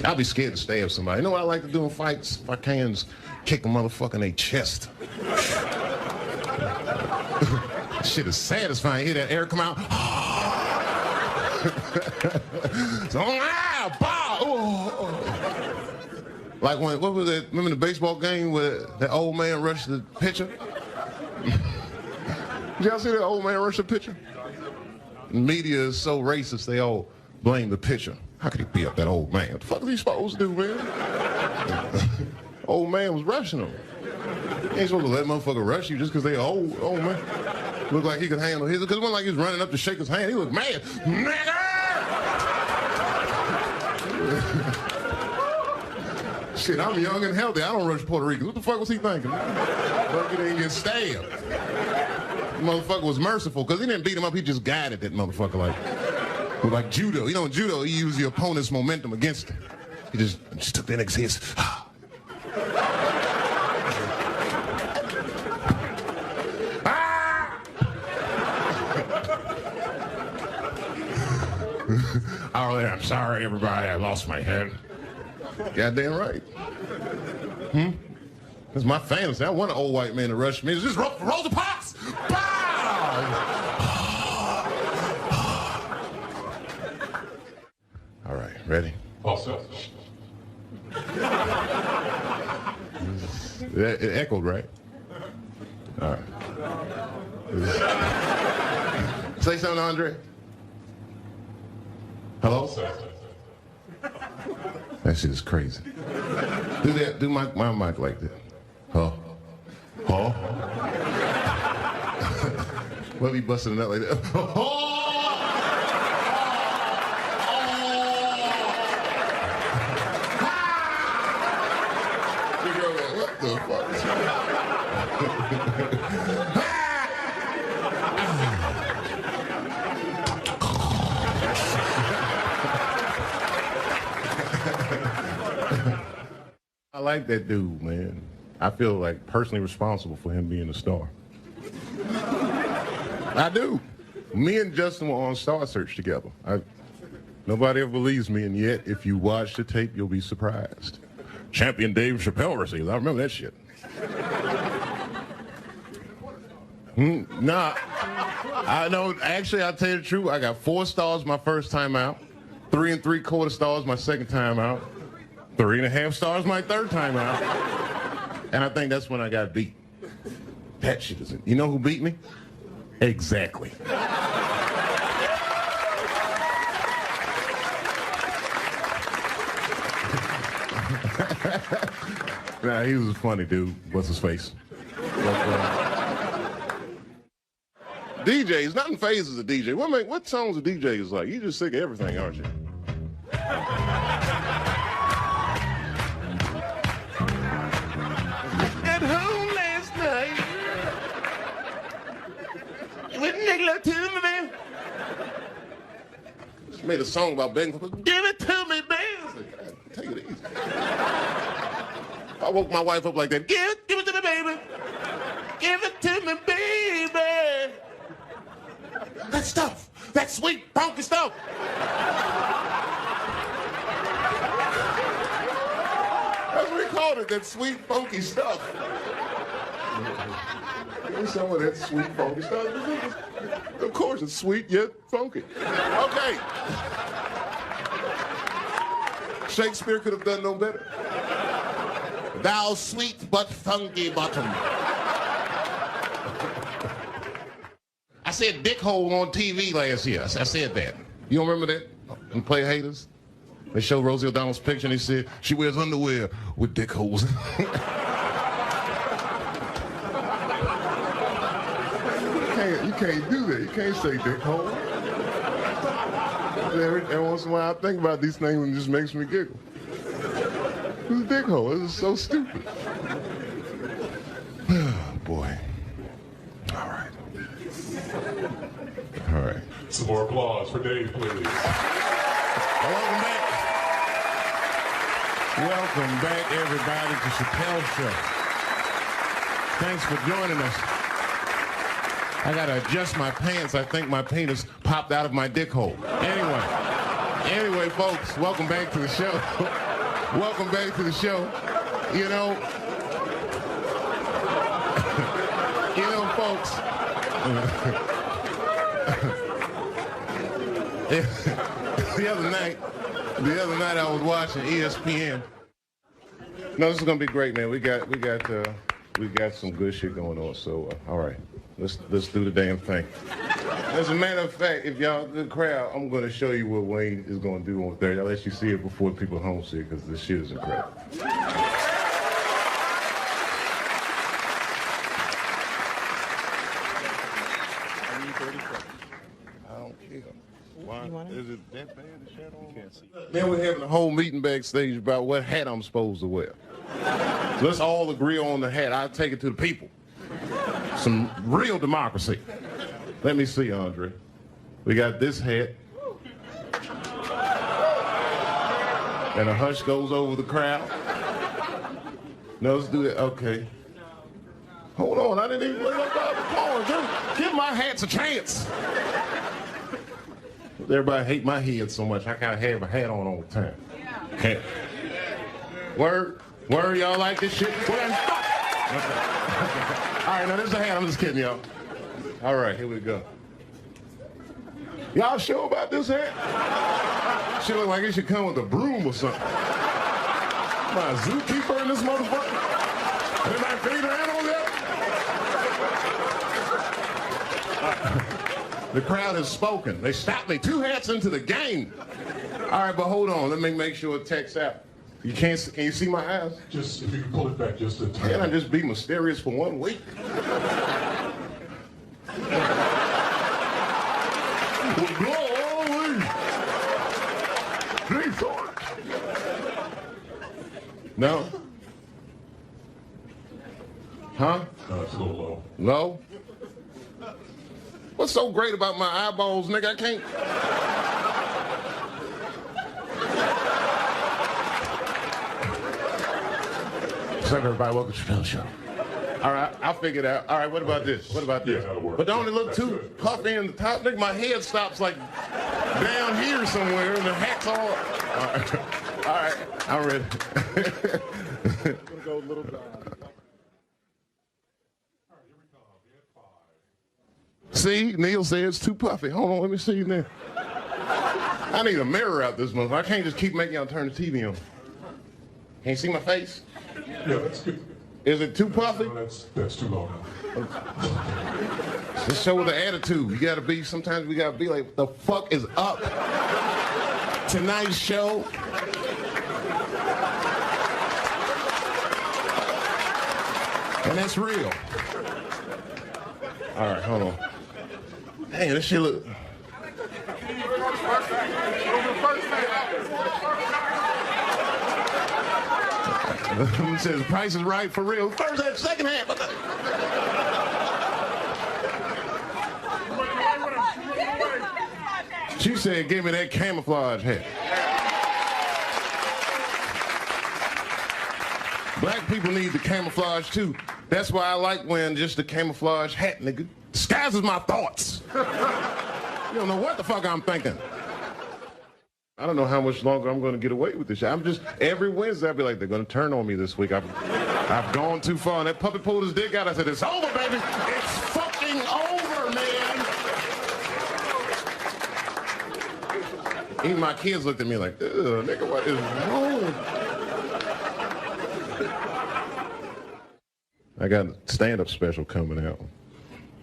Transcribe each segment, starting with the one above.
I'll be scared to stab somebody. You know what I like to do in fights? If I can, is kick a motherfucker in their chest. Shit is satisfying. Hear that air come out? So, like when, what was that? Remember the baseball game where that old man rushed the pitcher? Did y'all see that old man rush the pitcher? The media is so racist, they all blame the pitcher. How could he beat up that old man? What the fuck is he supposed to do, man? Old man was rushing him. You ain't supposed to let motherfucker rush you just because they old man. Looked like he could handle his, because it wasn't like he was running up to shake his hand. He looked mad. Nigga! Shit, I'm young and healthy. I don't rush Puerto Ricans. What the fuck was he thinking? Fuck, he didn't get stabbed. The motherfucker was merciful, because he didn't beat him up. He just guided that motherfucker like judo. You know, in judo, you use the opponent's momentum against him. He just took that nigga's hits. Oh, I'm sorry, everybody. I lost my head. Goddamn right. That's my fantasy. I want an old white man to rush me. Just roll the pops. Bow! All right, ready? All set. It echoed, right? All right. Say something, Andre. Hello? That shit is crazy. Do that. Do my mic like that. Huh? Huh? We'll be busting it up like that. What the fuck? I like that dude, man. I feel like personally responsible for him being a star. I do. Me and Justin were on Star Search together. Nobody ever believes me, and yet, if you watch the tape, you'll be surprised. Champion Dave Chappelle receives. I remember that shit. Nah, I know. Actually, I'll tell you the truth. I got 4 stars my first time out, 3 3/4 stars my second time out, 3.5 stars my third time out, and I think that's when I got beat. That shit isn't. You know who beat me? Exactly. Nah, he was a funny dude. What's his face? DJs, nothing phases a DJ. What songs a DJ is like? You just sick of everything, aren't you? At home last night. Wouldn't make love to me, man. Just made a song about begging for give it to me, man. Take it easy. I woke my wife up like that. Give it to me, baby. Give it to me, baby. That stuff. That sweet, funky stuff. That's what we called it, that sweet, funky stuff. Give me some of that sweet, funky stuff. Of course, it's sweet yet funky. Okay. Shakespeare could have done no better. Thou sweet but funky bottom. I said dick hole on TV last year. I said that. You don't remember that? In Play Haters? They showed Rosie O'Donnell's picture and they said she wears underwear with dick holes. You can't do that. You can't say dick hole. Every once in a while I think about these things and it just makes me giggle. It's a dick hole. This is so stupid. Oh, boy. All right. All right. Some more applause for Dave, please. Welcome back. Welcome back, everybody, to Chappelle Show. Thanks for joining us. I gotta adjust my pants. I think my penis popped out of my dick hole. Anyway, folks, welcome back to the show. Welcome back to the show. You know, folks. The other night I was watching ESPN. No, this is gonna be great, man. We got some good shit going on. So, all right, let's do the damn thing. As a matter of fact, if y'all the crowd, I'm gonna show you what Wayne is gonna do on Thursday. I'll let you see it before people at home see it because this shit is incredible. Is it that bad, the shadow? You can't see. Then we're having a whole meeting backstage about what hat I'm supposed to wear. Let's all agree on the hat. I'll take it to the people. Some real democracy. Let me see, Andre. We got this hat. And a hush goes over the crowd. No, let's do that. Okay. Hold on, I didn't even look up the corner. Give my hats a chance. Everybody hate my head so much. I gotta have a hat on all the time. Okay. Word, y'all like this shit? Okay. All right, now this is a hat. I'm just kidding, y'all. All right, here we go. Y'all sure about this hat? Shit look like it should come with a broom or something. My zookeeper in this motherfucker. Anybody feed the animals yet? The crowd has spoken. They stopped me 2 hats into the game. All right, but hold on. Let me make sure it texts out. You can't. Can you see my eyes? Just if you can pull it back just a tiny. Can I just be mysterious for 1 week? No? Huh? No, it's a little low. Low? What's so great about my eyeballs, nigga? I can't. What's up, everybody? Welcome to the Chappelle Show. All right, I'll figure it out. All right, what about this? What about this? Yeah, that'll work. But don't it look too puffy in the top? Nigga, my head stops like down here somewhere, and the hat's all. All right, I'm ready. I'm gonna go a little down. See, Neil says it's too puffy. Hold on, let me see you there. I need a mirror out this month. I can't just keep making y'all turn the TV on. Can you see my face? Yeah, that's good. Is it too puffy? No, that's too low now. Just show with the attitude. You gotta be, sometimes we gotta be like, what the fuck is up? Tonight's show. And that's real. All right, hold on. Dang, this shit look. It says price is right for real. First half, second half. She said, give me that camouflage hat. Black people need the camouflage too. That's why I like wearing just the camouflage hat, nigga. Disguises my thoughts. You don't know what the fuck I'm thinking. I don't know how much longer I'm going to get away with this shit. I'm just, every Wednesday I'll be like, they're going to turn on me this week. I've gone too far. And that puppet pulled his dick out. I said, it's over, baby. It's fucking over, man. Even my kids looked at me like, ugh, nigga, what is wrong? I got a stand-up special coming out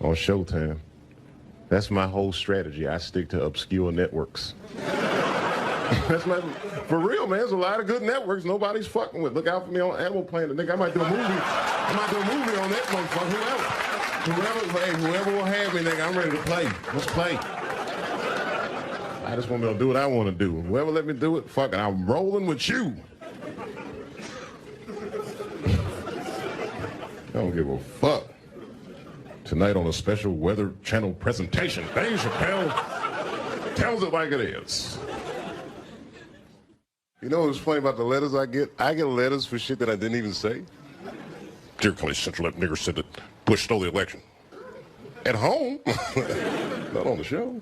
on Showtime. That's my whole strategy. I stick to obscure networks. That's my, for real, man. There's a lot of good networks nobody's fucking with. Look out for me on Animal Planet. Nigga, I might do a movie. I might do a movie on that motherfucker. Whoever will have me, nigga, I'm ready to play. Let's play. I just want to be able to do what I want to do. Whoever let me do it, fuck it. I'm rolling with you. I don't give a fuck. Tonight on a special Weather Channel presentation, Dave Chappelle tells it like it is. You know what's funny about the letters I get? I get letters for shit that I didn't even say. Dear Clay Central, that nigger said that Bush stole the election. At home? Not on the show.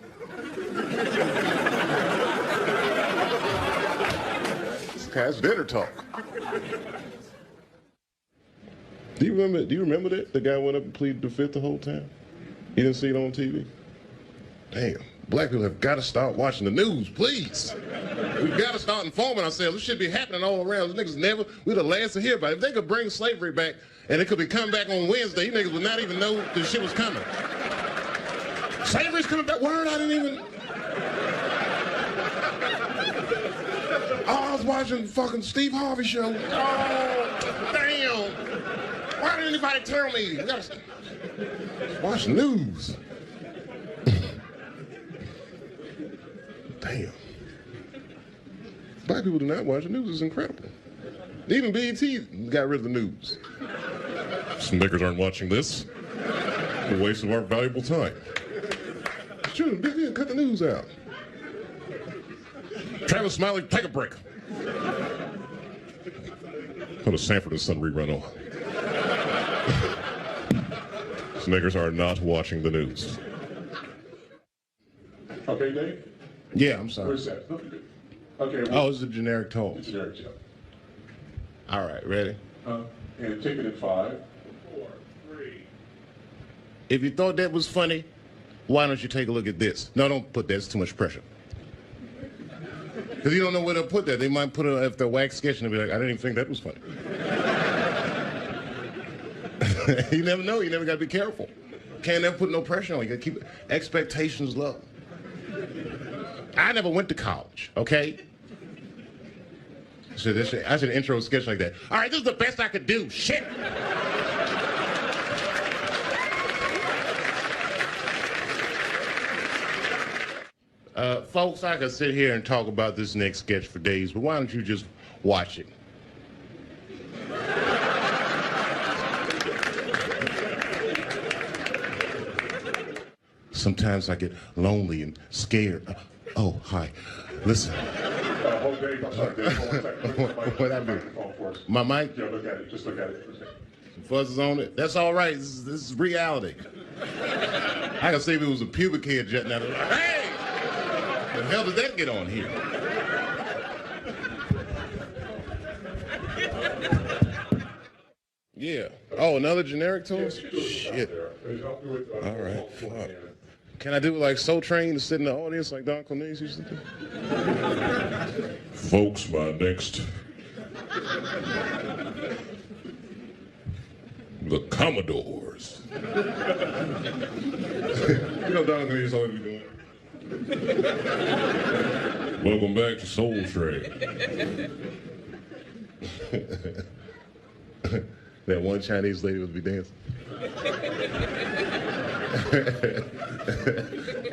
Okay, that's dinner talk. Do you remember that? The guy went up and pleaded the fifth the whole time? You didn't see it on TV? Damn. Black people have got to start watching the news, please. We've got to start informing ourselves. This should be happening all around. These niggas we're the last to hear about it. If they could bring slavery back and it could be coming back on Wednesday, you niggas would not even know the shit was coming. Slavery's coming back. Word, I didn't even. Oh, I was watching fucking Steve Harvey show. Oh, damn. Why didn't anybody tell me? We gotta watch the news. Damn. Black people do not watch the news. It's incredible. Even BET got rid of the news. Some niggas aren't watching this. A waste of our valuable time. Shoot, cut the news out. Travis Smiley, take a break. Put a Sanford and Son rerun on. These niggas are not watching the news. Okay, Dave? Yeah, I'm sorry. Where's that? Okay. Oh, it's a generic tone. It's generic, yeah. All right, ready? And take it at 5, 4, 3. If you thought that was funny, why don't you take a look at this? No, don't put that. It's too much pressure. Because you don't know where they'll put that. They might put it after a wax sketch and they'll be like, I didn't even think that was funny. You never know. You never got to be careful. Can't never put no pressure on you. Got to keep expectations low. I never went to college, okay? I should intro a sketch like that. All right, this is the best I could do. Shit. Folks, I could sit here and talk about this next sketch for days, but why don't you just watch it? Sometimes I get lonely and scared. Oh, hi. Listen. Hold Dave, I'm sorry, Dave. Hold on a second. What I do? My mic? Yeah, look at it. Just look at it for a second. Fuzzes on it. That's all right. This is reality. I can say if it was a pubic hair jutting out of it. Hey! The hell did that get on here? Yeah. Oh, another generic tool? Shit. All right. Fuck. Can I do it like Soul Train to sit in the audience like Don Cornelius used to do? Folks, my next. The Commodores. You know Don Cornelius always be doing. Welcome back to Soul Train. That one Chinese lady would be dancing.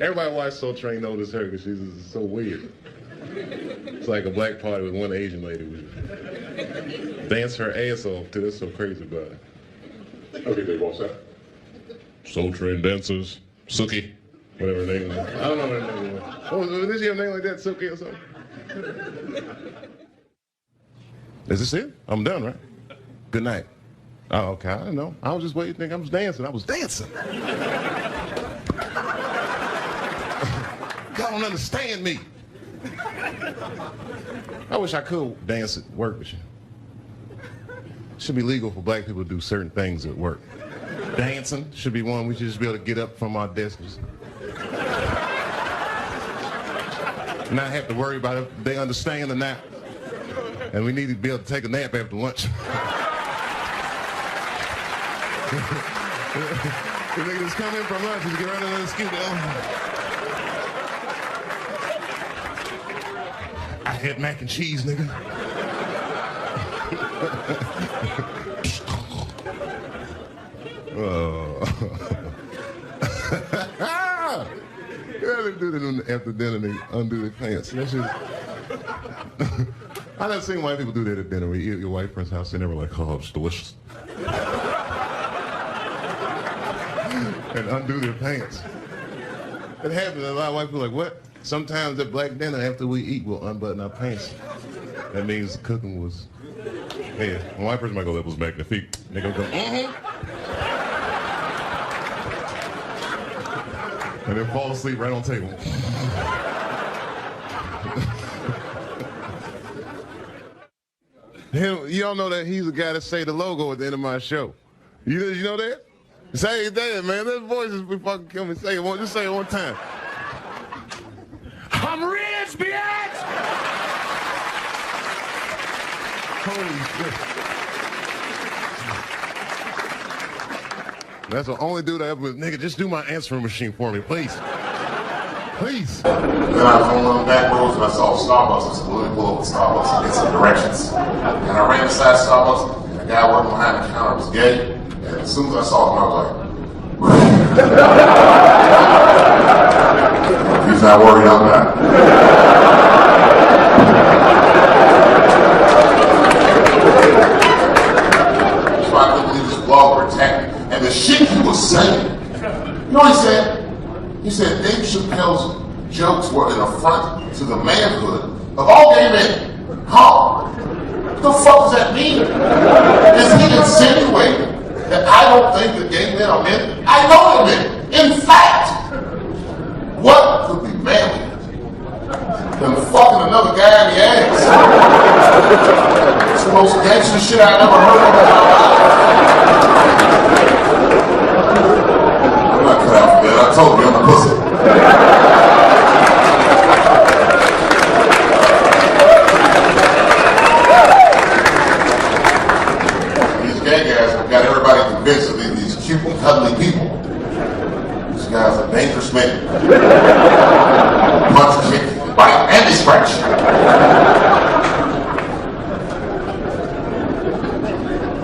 Everybody watch Soul Train knows her because she's so weird. It's like a black party with one Asian lady who dance her ass off too. That's so crazy about it. Okay, Dave, all set? Soul Train dancers, Suki, whatever her name was. I don't know what her name was. Oh, did she have a name like that, Suki or something? Is this it? I'm done, right? Good night. Oh, okay, I don't know. I was just waiting to think I was dancing. I was dancing. Y'all don't understand me. I wish I could dance at work with you. It should be legal for black people to do certain things at work. Dancing should be one. We should just be able to get up from our desks. Not have to worry about if they understand or not. And we need to be able to take a nap after lunch. The niggas come in from lunch and get right under the scoop. I had mac and cheese, nigga. Yeah, they do that after dinner. They undo their pants. That's just. I done seen white people do that at dinner. We eat at your white friend's house, and they were like, "Oh, it's delicious," and undo their pants. It happens. A lot of white people are like, "What?" Sometimes at black dinner, after we eat, we'll unbutton our pants. That means the cooking was. Yeah, a white person might go, "That was magnifique." And they go, and then fall asleep right on the table. You don't know that he's the guy that say the logo at the end of my show. You know that? Say it there, man. This voice is fucking kill me. Say it one. Just say it one time. I'm rich, bitch! Holy shit. That's the only dude I ever was. Nigga, just do my answering machine for me, please. Please. Then I was on one of the back roads and I saw Starbucks. I said, well, let me pull up at Starbucks and get some directions. And I ran inside Starbucks, and the guy working behind the counter was gay. And as soon as I saw him, I was like, he's not worried, I'm not. So I couldn't believe this blogger attacked me. And the shit he was saying, you know what he said? He said Dave Chappelle's jokes were an affront to the manhood of all gay men. Huh? What the fuck does that mean? Is he insinuating that I don't think that gay men are men? I know they're men. In fact, what could be manly than fucking another guy in the ass? It's the most gangster shit I've ever heard of in my life. I'm not cut out for that. I told you I'm a pussy. These gay guys have got everybody convinced of these cute and cuddly people. These guys are dangerous men. Punch, kick, bite, and they scratch.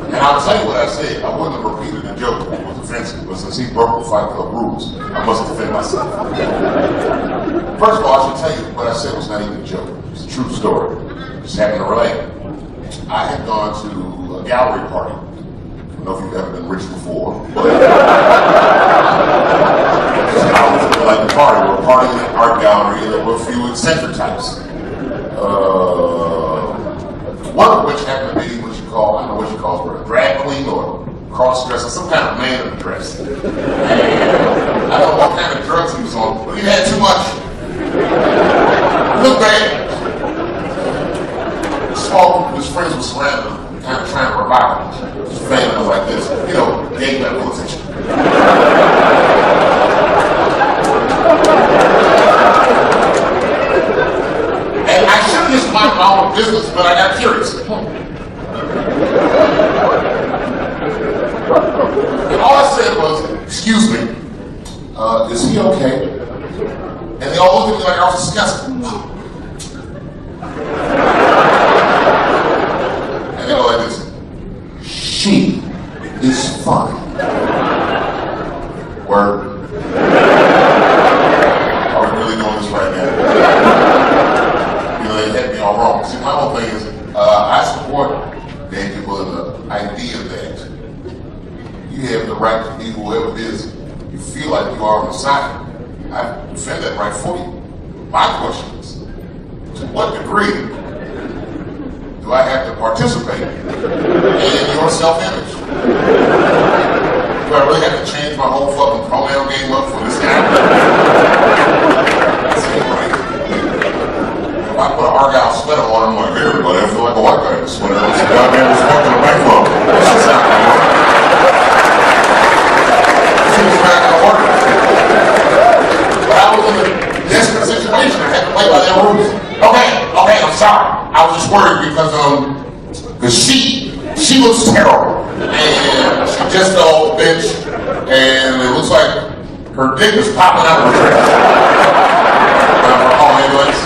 And I'll tell you what I said. I wouldn't have repeated the joke. It was offensive. But since he broke the Fight Club rules, I must defend myself. First of all, I should tell you what I said was not even a joke. It's a true story. Just happened to relate. I had gone to a gallery party. I don't know if you've ever been rich before, but like the party. We were partying in an art gallery, and there were a few eccentric types. One of which happened to be what you call, I don't know what you call it, a drag queen or cross-dresser, some kind of man in a dress. And I don't know what kind of drugs he was on, but he had too much. Look bad. Small group of his friends were surrounding him, kind of trying to revive him. His family was like this, you know, gay medical attention. And I should have just minded my own business, but I got curious. And all I said was, excuse me, is he okay? And they all looked at me like I was disgusted. And they go like this, she is fine. Word. Are we really doing this right now? You know, they had me all wrong. See, my whole thing is, I support gay people in the idea that you have the right to be whoever it is you feel like you are on the side. I defend that right for you. My question is, to what degree do I have to participate in your self-image? Do I really have to change my whole fucking pronoun game up for this guy? If I put an Argyle sweater on, I'm like, everybody, I feel like a white guy in a sweater. It's a goddamn respect in the bank club. This shit's not gonna work. It's not gonna work. But I was in a desperate situation. I had to play by their rules. Okay, I'm sorry. I was just worried because she looks terrible. And she just an old bitch. And it looks like her dick is popping out of her dress. Oh, ambulance.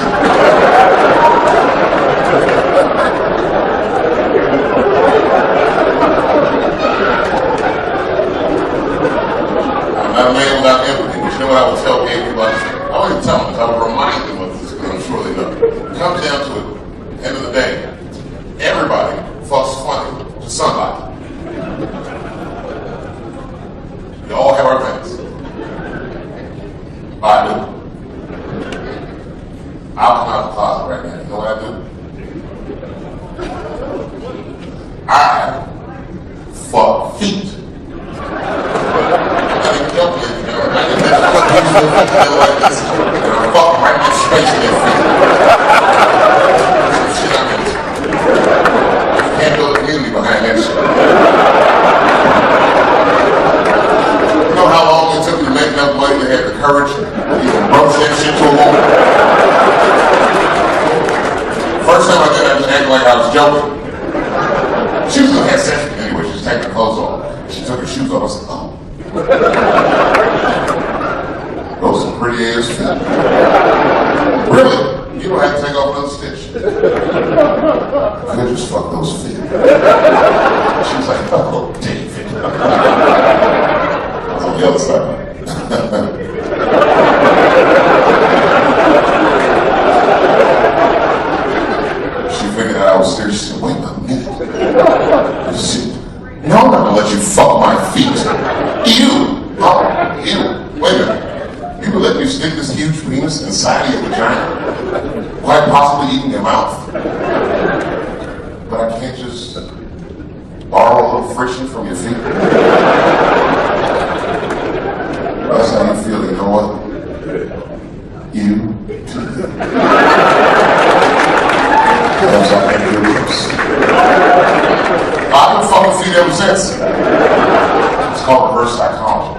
I'm not a man without empathy, but you know what I would tell gay people? I wouldn't tell them, because I would remind them of this, because I'm sure they know. It comes down to it, at the end of the day, everybody fucks funny to somebody. We all have our things. I do. I'll come out of the closet right now. You know what I do? I fuck feet. I didn't calculate, you know. I didn't have to fuck like this. And I fuck right in the space in their feet. Some shit I meant. You say like that, I just acted like I was joking. She was gonna have sex with me anyway. She was taking her clothes off. She took her shoes off. I said, oh. Those are some pretty ass feet. Really? You don't have to take off another stitch. I could just fuck those feet. She was like, oh, David. I was on the other side. She figured out I was serious. She said, wait a minute. No, I'm not gonna let you fuck my feet. Ew. Oh, ew. Wait a minute. You would let me stick this huge penis inside of your vagina? Quite possibly eating your mouth? But I can't just borrow a little friction from your feet? That's how you feel, you know what? You too. That's how I make your lips. I've been fucking feet ever since. It's called reverse psychology.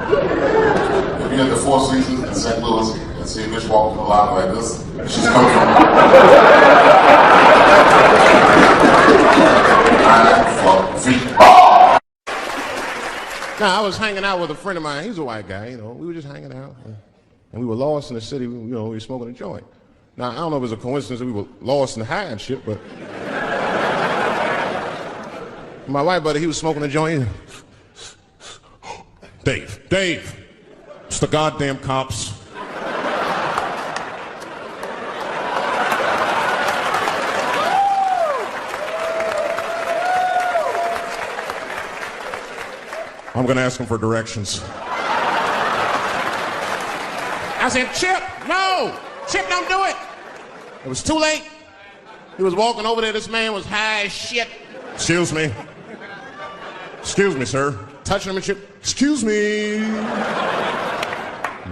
If you're at the Four Seasons in St. Louis and see a bitch walking in the lobby like this, she's coming from I fuck feet. Oh! Now, I was hanging out with a friend of mine. He's a white guy, you know. We were just hanging out. And we were lost in the city, you know, we were smoking a joint. Now, I don't know if it was a coincidence that we were lost and high and shit, but... my white buddy, he was smoking a joint. Dave, it's the goddamn cops. I'm gonna ask him for directions. I said, Chip, no! Chip, don't do it! It was too late. He was walking over there, this man was high as shit. Excuse me, sir. Touching him and shit. Excuse me.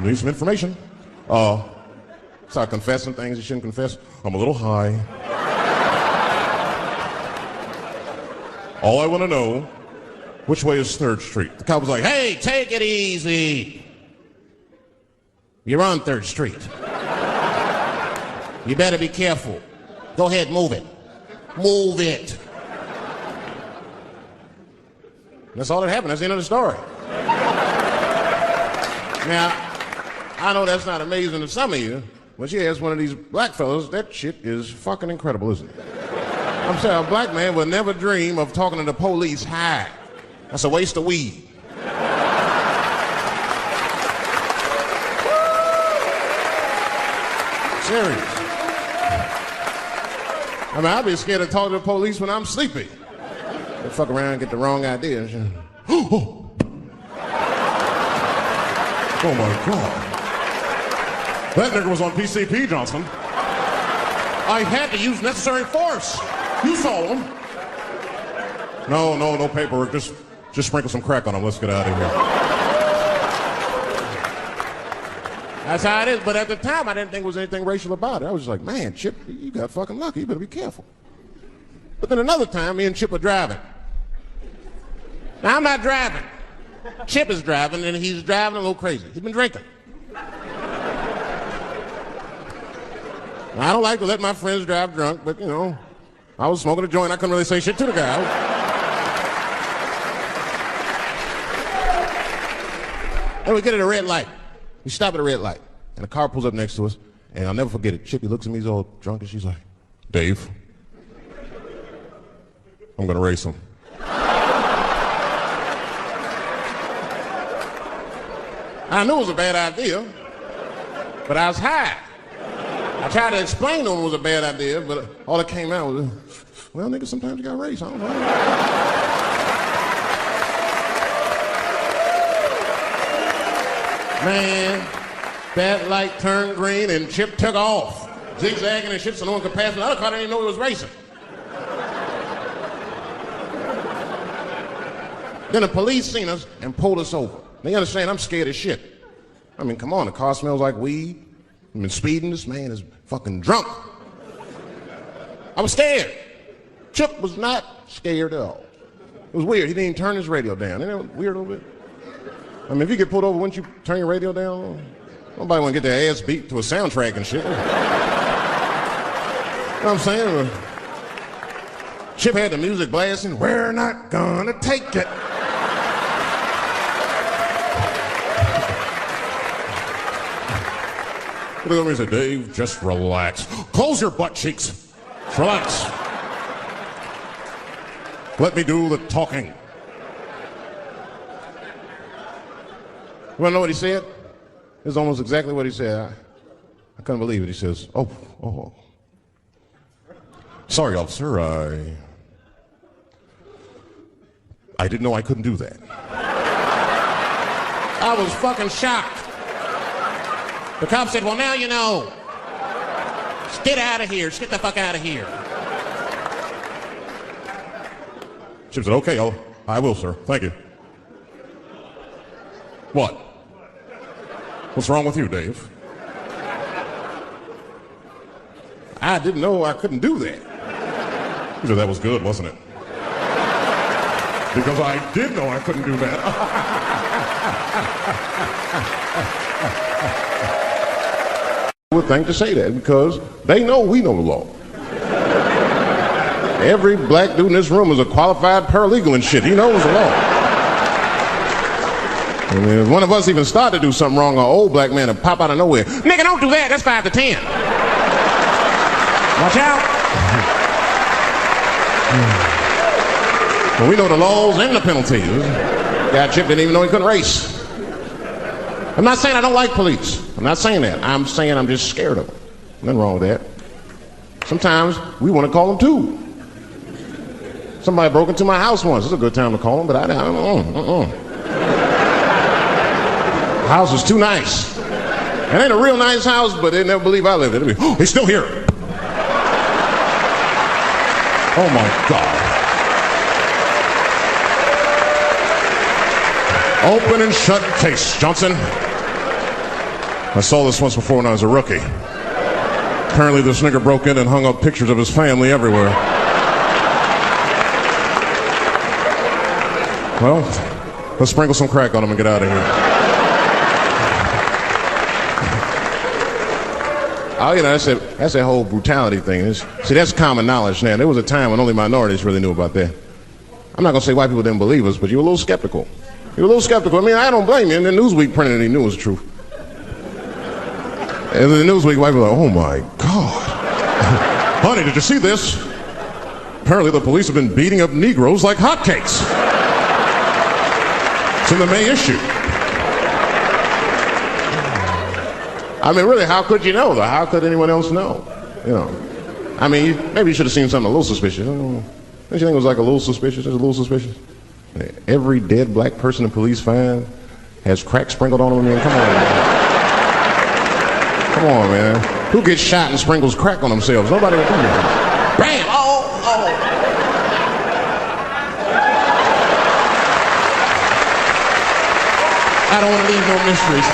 Need some information. Start confessing things you shouldn't confess. I'm a little high. All I want to know, which way is 3rd Street? The cop was like, hey, take it easy. You're on 3rd Street. You better be careful. Go ahead, move it. Move it. That's all that happened. That's the end of the story. Now, I know that's not amazing to some of you, but you ask one of these black fellas, that shit is fucking incredible, isn't it? I'm saying a black man would never dream of talking to the police high. That's a waste of weed. Serious. I mean, I'd be scared to talk to the police when I'm sleepy. They fuck around and get the wrong idea. Oh my God. That nigga was on PCP, Johnson. I had to use necessary force. You saw him. No paperwork. Just sprinkle some crack on him. Let's get out of here. That's how it is. But at the time, I didn't think there was anything racial about it. I was just like, man, Chip, you got fucking lucky. You better be careful. But then another time, me and Chip were driving. Now, I'm not driving. Chip is driving, and he's driving a little crazy. He's been drinking. Now, I don't like to let my friends drive drunk, but, you know, I was smoking a joint. I couldn't really say shit to the guy. And we get at a red light. We stop at a red light, and a car pulls up next to us, and I'll never forget it. Chippy looks at me, he's all drunk, and she's like, Dave, I'm gonna race him. I knew it was a bad idea, but I was high. I tried to explain to him it was a bad idea, but all that came out was, well, nigga, sometimes you gotta race, I don't know. Man, that light turned green and Chip took off, zigzagging and shit so no one could pass. The other car didn't even know he was racing. Then the police seen us and pulled us over. They understand I'm scared as shit. I mean, come on, the car smells like weed. I've been speeding, this man is fucking drunk. I was scared. Chip was not scared at all. It was weird, he didn't even turn his radio down. Isn't that weird a little bit? I mean, if you get pulled over, wouldn't you turn your radio down? Nobody want to get their ass beat to a soundtrack and shit. You know what I'm saying? Chip had the music blasting. We're not gonna take it. Look at me and say, Dave, just relax. Close your butt cheeks. Just relax. Let me do the talking. You wanna know what he said? It's almost exactly what he said. I couldn't believe it. He says, oh. Sorry, officer, I didn't know I couldn't do that. I was fucking shocked. The cop said, well, now you know. Just get out of here. Just get the fuck out of here. Chip said, okay, I will, sir. Thank you. What? What's wrong with you, Dave? I didn't know I couldn't do that. He said, that was good, wasn't it? Because I did know I couldn't do that. I would think to say that because they know we know the law. Every black dude in this room is a qualified paralegal and shit. He knows the law. I mean, if one of us even start to do something wrong, an old black man will pop out of nowhere. Nigga, don't do that. That's 5 to 10. Watch out. Well, we know the laws and the penalties. Guy Chip didn't even know he couldn't race. I'm not saying I don't like police. I'm not saying that. I'm saying I'm just scared of them. Nothing wrong with that. Sometimes we want to call them too. Somebody broke into my house once. It's a good time to call them, but I don't. House is too nice. It ain't a real nice house, but they never believe I live there. Oh, he's still here. Oh my God. Open and shut case, Johnson. I saw this once before when I was a rookie. Apparently this nigger broke in and hung up pictures of his family everywhere. Well, let's sprinkle some crack on him and get out of here. Oh, you know, that's that whole brutality thing. See, that's common knowledge now. There was a time when only minorities really knew about that. I'm not going to say white people didn't believe us, but you were a little skeptical. You were a little skeptical. I mean, I don't blame you. And the Newsweek printed it, he knew it was true. And the Newsweek white people were like, oh my God. Honey, did you see this? Apparently the police have been beating up Negroes like hotcakes. It's in the May issue. I mean, really, how could you know, though? How could anyone else know? You know, I mean, maybe you should have seen something a little suspicious. Don't you think it was like a little suspicious? Just a little suspicious? Every dead black person the police find has crack sprinkled on them. I mean, come on, man. Come on, man. Who gets shot and sprinkles crack on themselves? Nobody would do that. Bam! Oh! I don't want to leave no mysteries.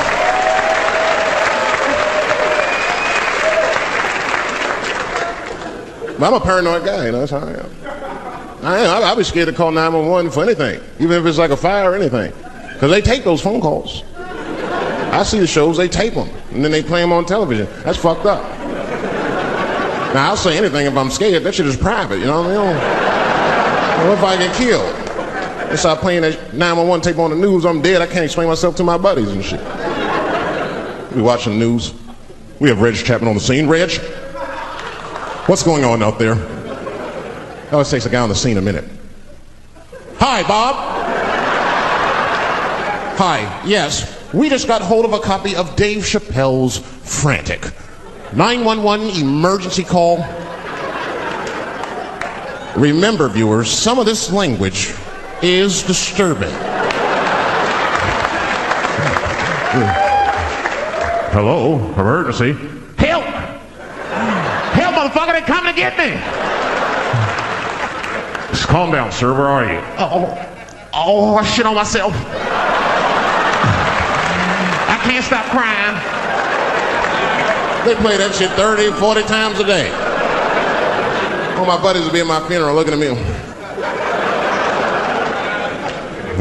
I'm a paranoid guy, you know, that's how I am. I'll be scared to call 911 for anything, even if it's like a fire or anything. Because they tape those phone calls. I see the shows, they tape them, and then they play them on television. That's fucked up. Now, I'll say anything if I'm scared. That shit is private, you know what I mean? What if I get killed? They start playing that 911 tape on the news, I'm dead, I can't explain myself to my buddies and shit. We watching the news. We have Reg Chapman on the scene. Reg? What's going on out there? It always takes a guy on the scene a minute. Hi, Bob. Hi, yes. We just got hold of a copy of Dave Chappelle's Frantic. 911 emergency call. Remember, viewers, some of this language is disturbing. Hello, emergency. Help! Help, motherfucker, they're coming to get me! Just calm down, sir. Where are you? Oh, I shit on myself. I can't stop crying. They play that shit 30, 40 times a day. All my buddies will be at my funeral looking at me.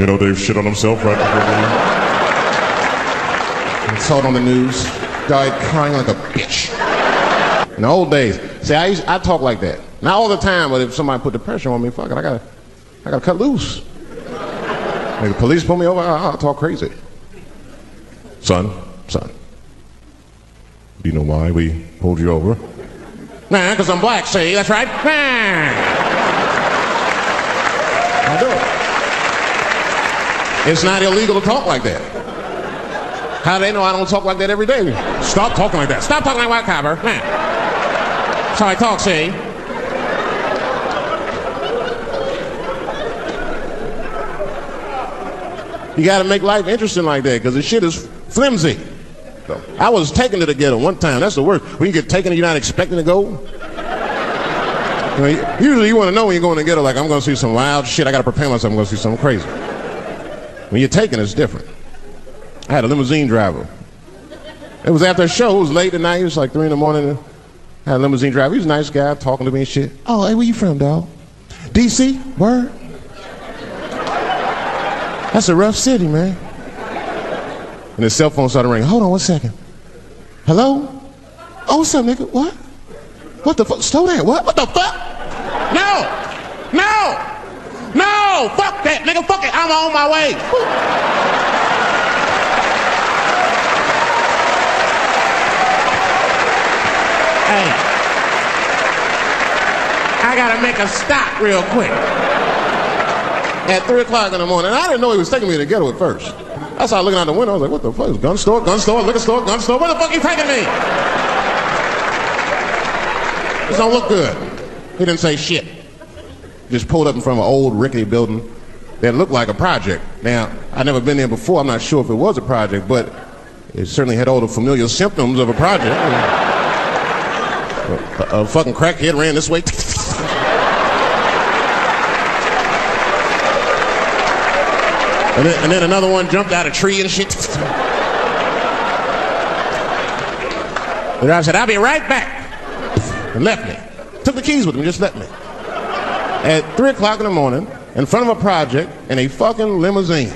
You know Dave shit on himself right before I saw it on the news. Died crying like a bitch. In the old days, see, I talk like that. Not all the time, but if somebody put the pressure on me, fuck it, I gotta cut loose. Like the police pull me over, I'll talk crazy. Son, do you know why we pulled you over? Nah, because I'm black, see, that's right. Nah. I do it. It's not illegal to talk like that. How do they know I don't talk like that every day? Stop talking like that. Stop talking like white copper. Nah. That's how I talk, see. You gotta make life interesting like that, because the shit is flimsy. I was taken to the ghetto one time. That's the worst. When you get taken and you're not expecting to go. You know, usually you want to know when you're going to the ghetto, like, I'm going to see some wild shit. I got to prepare myself. I'm going to see something crazy. When you're taken, it's different. I had a limousine driver. It was after a show. It was late at night. It was like 3 in the morning. I had a limousine driver. He was a nice guy, talking to me and shit. Oh, hey, where you from, dog? D.C.? Word? That's a rough city, man. And his cell phone started ringing. Hold on 1 second. Hello? Oh, what's up, nigga? What? What the fuck? Slow down. What? What the fuck? No! Fuck that, nigga. Fuck it. I'm on my way. Hey. I gotta make a stop real quick. At 3 o'clock in the morning. I didn't know he was taking me to the ghetto at first. I started looking out the window. I was like, what the fuck? Gun store, liquor store, gun store. Where the fuck are you taking me? This don't look good. He didn't say shit. Just pulled up in front of an old rickety building that looked like a project. Now, I'd never been there before. I'm not sure if it was a project, but it certainly had all the familiar symptoms of a project. A fucking crackhead ran this way. And then another one jumped out of a tree and shit. The driver said, I'll be right back. And left me. Took the keys with him, just left me. At 3 o'clock in the morning, in front of a project, in a fucking limousine.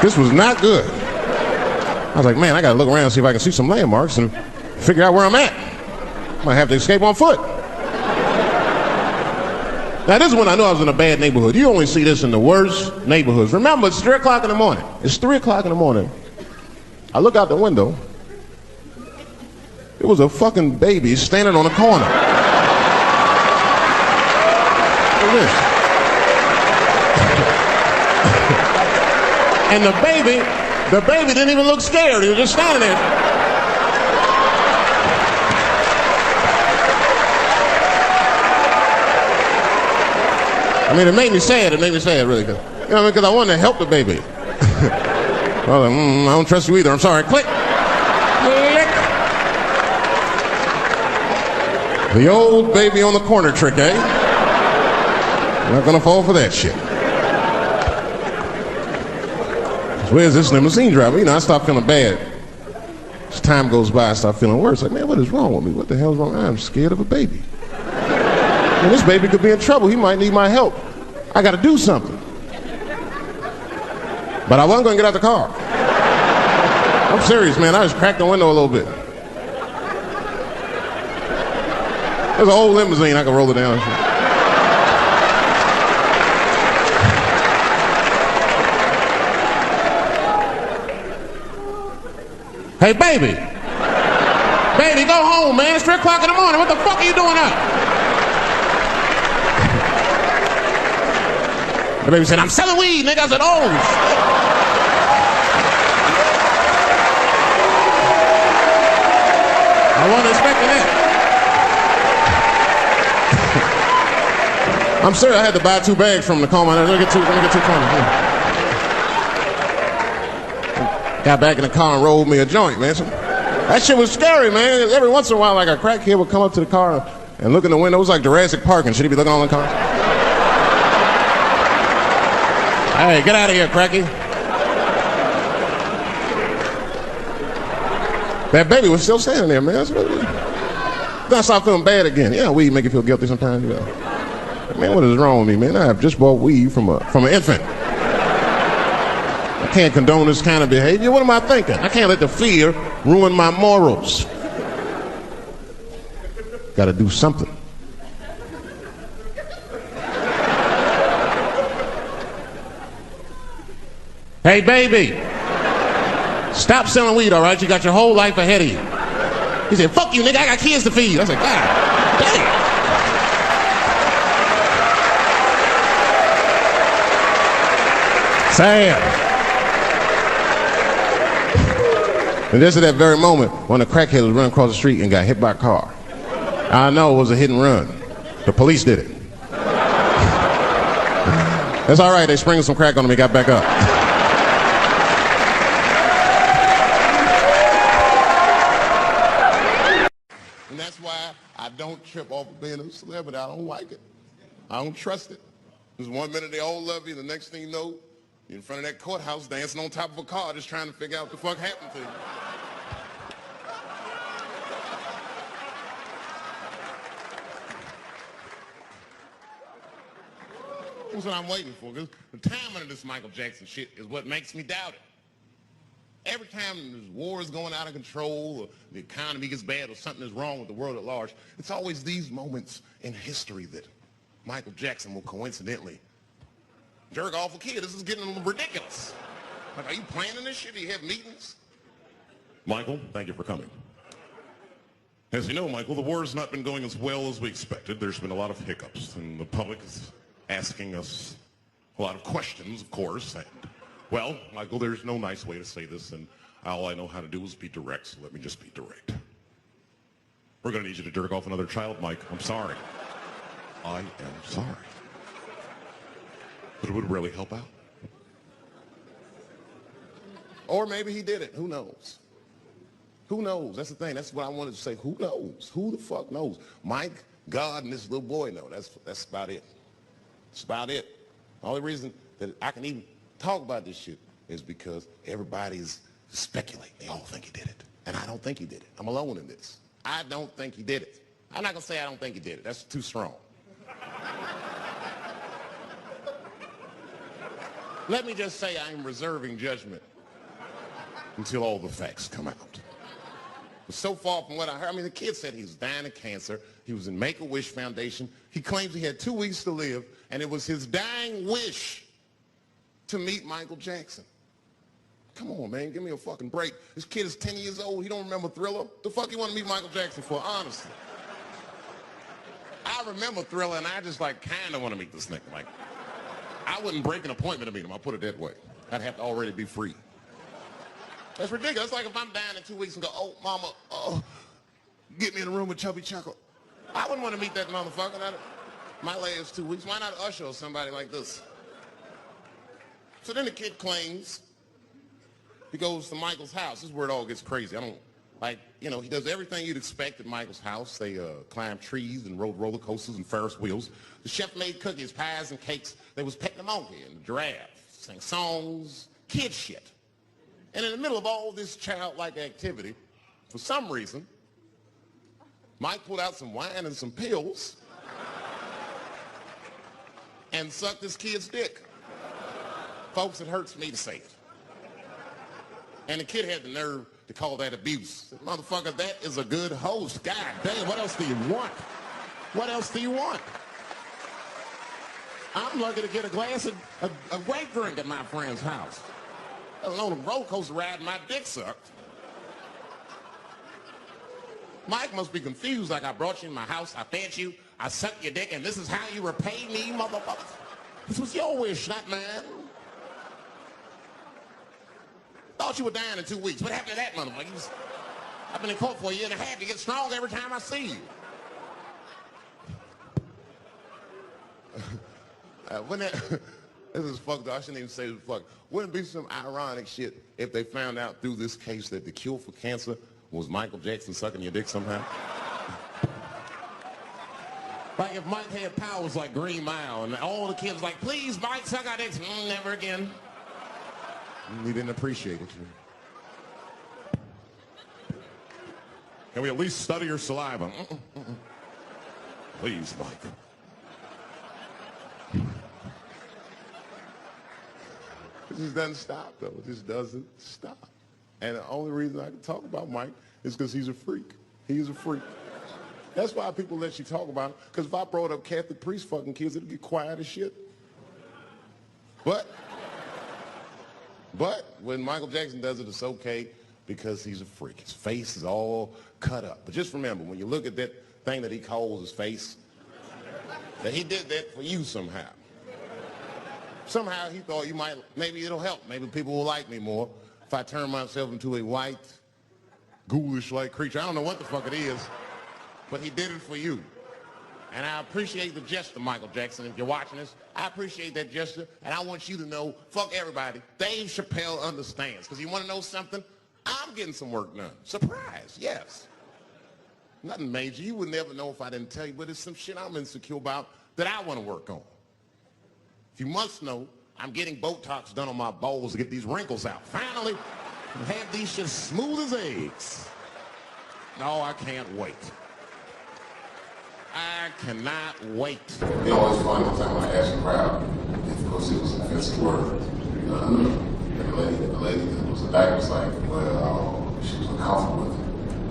This was not good. I was like, man, I gotta look around and see if I can see some landmarks and figure out where I'm at. I might have to escape on foot. Now, this is when I knew I was in a bad neighborhood. You only see this in the worst neighborhoods. Remember, it's 3 o'clock in the morning. It's 3 o'clock in the morning. I look out the window. It was a fucking baby standing on a corner. Look at this. And the baby didn't even look scared. He was just standing there. I mean, it made me sad. It made me sad, really. You know what I mean? Because I wanted to help the baby. I was like, I don't trust you either. I'm sorry. Click. Click. The old baby on the corner trick, eh? I'm not going to fall for that shit. Where's this limousine driver? You know, I start feeling bad. As time goes by, I start feeling worse. Like, man, what is wrong with me? What the hell's wrong? I'm scared of a baby. And this baby could be in trouble. He might need my help. I got to do something. But I wasn't going to get out the car. I'm serious, man. I just cracked the window a little bit. There's an old limousine. I can roll it down. Hey, baby. Baby, go home, man. It's 3 o'clock in the morning. What the fuck are you doing up? The baby said, I'm selling weed, nigga. I said, oh, shit. I wasn't expecting that. I'm sorry, I had to buy 2 bags from the car. Let me get two cones. Got back in the car and rolled me a joint, man. So, that shit was scary, man. Every once in a while, like a crackhead would come up to the car and look in the window. It was like Jurassic Park, and should he be looking on the car? Hey, get out of here, cracky. That baby was still standing there, man. Then I started feeling bad again. Yeah, weed make you feel guilty sometimes. You know. Man, what is wrong with me, man? I have just bought weed from an infant. I can't condone this kind of behavior. What am I thinking? I can't let the fear ruin my morals. Got to do something. Hey, baby, stop selling weed, all right? You got your whole life ahead of you. He said, fuck you, nigga, I got kids to feed. I said, God damn. Sad. And just at that very moment, one of the crackheads was running across the street and got hit by a car. I know it was a hit and run. The police did it. That's all right, they sprinkled some crack on him and got back up. And that's why I don't trip off of being a celebrity. I don't like it. I don't trust it. Because one minute they all love you, the next thing you know, you're in front of that courthouse dancing on top of a car just trying to figure out what the fuck happened to you. That's what I'm waiting for. Because the timing of this Michael Jackson shit is what makes me doubt it. Every time this war is going out of control or the economy gets bad or something is wrong with the world at large, it's always these moments in history that Michael Jackson will coincidentally jerk off a kid. This is getting a little ridiculous. Like, are you planning this shit? Do you have meetings? Michael, thank you for coming. As you know, Michael, the war has not been going as well as we expected. There's been a lot of hiccups, and the public is asking us a lot of questions, of course. And, well, Michael, there's no nice way to say this, and all I know how to do is be direct, so let me just be direct. We're going to need you to jerk off another child, Mike. I'm sorry. I am sorry. But it would really help out. Or maybe he did it. Who knows? Who knows? That's the thing. That's what I wanted to say. Who knows? Who the fuck knows? Mike, God, and this little boy know. That's about it. That's about it. The only reason that I can even talk about this shit is because everybody's speculating. They all think he did it. And I don't think he did it. I'm alone in this. I don't think he did it. I'm not going to say I don't think he did it. That's too strong. Let me just say I'm reserving judgment until all the facts come out. But so far from what I heard, I mean, the kid said he was dying of cancer. He was in Make-A-Wish Foundation. He claims he had 2 weeks to live, and it was his dying wish to meet Michael Jackson. Come on, man, give me a fucking break. This kid is 10 years old. He don't remember Thriller. The fuck you want to meet Michael Jackson for, honestly? I remember Thriller, and I just, like, kind of want to meet this nigga. Like, I wouldn't break an appointment to meet him. I'll put it that way. I'd have to already be free. That's ridiculous. It's like if I'm dying in 2 weeks and go, oh, mama, get me in a room with Chubby Chuckle. I wouldn't want to meet that motherfucker. My last 2 weeks. Why not Usher or somebody like this? So then the kid claims he goes to Michael's house. This is where it all gets crazy. I don't, like, you know, he does everything you'd expect at Michael's house. They climb trees and rode roller coasters and Ferris wheels. The chef made cookies, pies, and cakes. They was petting the monkey and the giraffe, sang songs, kid shit. And in the middle of all this childlike activity, for some reason, Mike pulled out some wine and some pills and sucked this kid's dick. Folks, it hurts me to say it. And the kid had the nerve to call that abuse. Said, motherfucker, that is a good host. God damn, what else do you want? What else do you want? I'm lucky to get a glass of a grape drink at my friend's house. Let alone a roller coaster ride and my dick sucked. Mike must be confused, like I brought you in my house, I fed you, I sucked your dick, and this is how you repay me, motherfucker. This was your wish, not mine. Thought you were dying in 2 weeks. What happened to that motherfucker? I've been in court for a year and a half. You get stronger every time I see you. This is fucked up. I shouldn't even say this fuck. Wouldn't it be some ironic shit if they found out through this case that the cure for cancer was Michael Jackson sucking your dick somehow? Like if Mike had powers like Green Mile and all the kids like, please, Mike, suck our dicks. Never again. We didn't appreciate it. Can we at least study your saliva? Please, Mike. It just doesn't stop, though. It just doesn't stop. And the only reason I can talk about Mike is because he's a freak. He's a freak. That's why people let you talk about it. Because if I brought up Catholic priest fucking kids, it'd get quiet as shit. But when Michael Jackson does it, it's okay because he's a freak. His face is all cut up. But just remember, when you look at that thing that he calls his face, that he did that for you somehow. Somehow he thought maybe it'll help. Maybe people will like me more if I turn myself into a white, ghoulish-like creature. I don't know what the fuck it is, but he did it for you. And I appreciate the gesture, Michael Jackson. If you're watching this, I appreciate that gesture. And I want you to know, fuck everybody, Dave Chappelle understands. Because you want to know something? I'm getting some work done. Surprise, yes. Nothing major. You would never know if I didn't tell you, but it's some shit I'm insecure about that I want to work on. If you must know, I'm getting Botox done on my balls to get these wrinkles out. Finally, have these shit smooth as eggs. No, I can't wait. I cannot wait. You know, it's funny, one time when I asked the crowd, of course it was an offensive word, the lady that was a doctor was like, well, she was uncomfortable with it.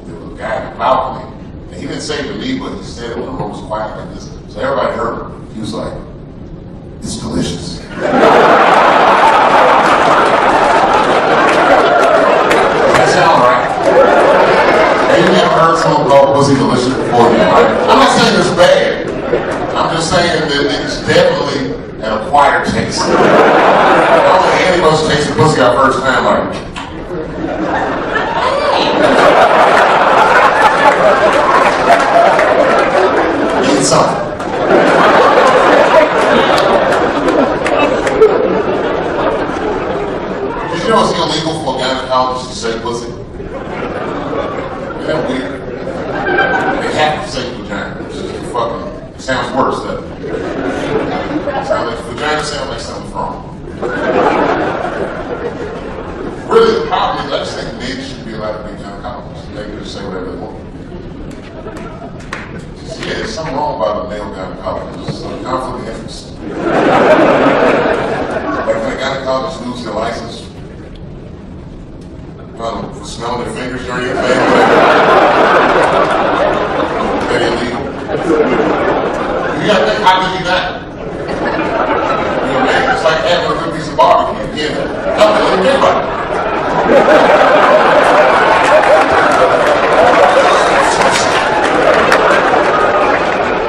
There was a guy in the balcony, and he didn't say it to me, but he said it when the room was quiet like this. So everybody heard him. He was like, it's delicious. That sound right? Have you ever heard someone call pussy delicious before you? I'm not saying it's bad. I'm just saying that it's definitely an acquired taste. I don't think any of us tasted pussy our first time like. Eat something. Did you know it's illegal for a gynecologist to say pussy? Isn't that weird? They have to say vagina. It's just fucking, it sounds worse, doesn't it? Vagina sounds like something's wrong. Really, the problem is I just think men should be allowed to be gynecologists. They can just say whatever they want. Yeah, there's something wrong about a male gynecologist. It's a conflict of interest. Like when a gynecologist loses their license, for smelling their fingers during your thing, very illegal. You gotta think, how did he die? You know what I mean? It's like having a good piece of barbecue. Yeah, nothing like anybody.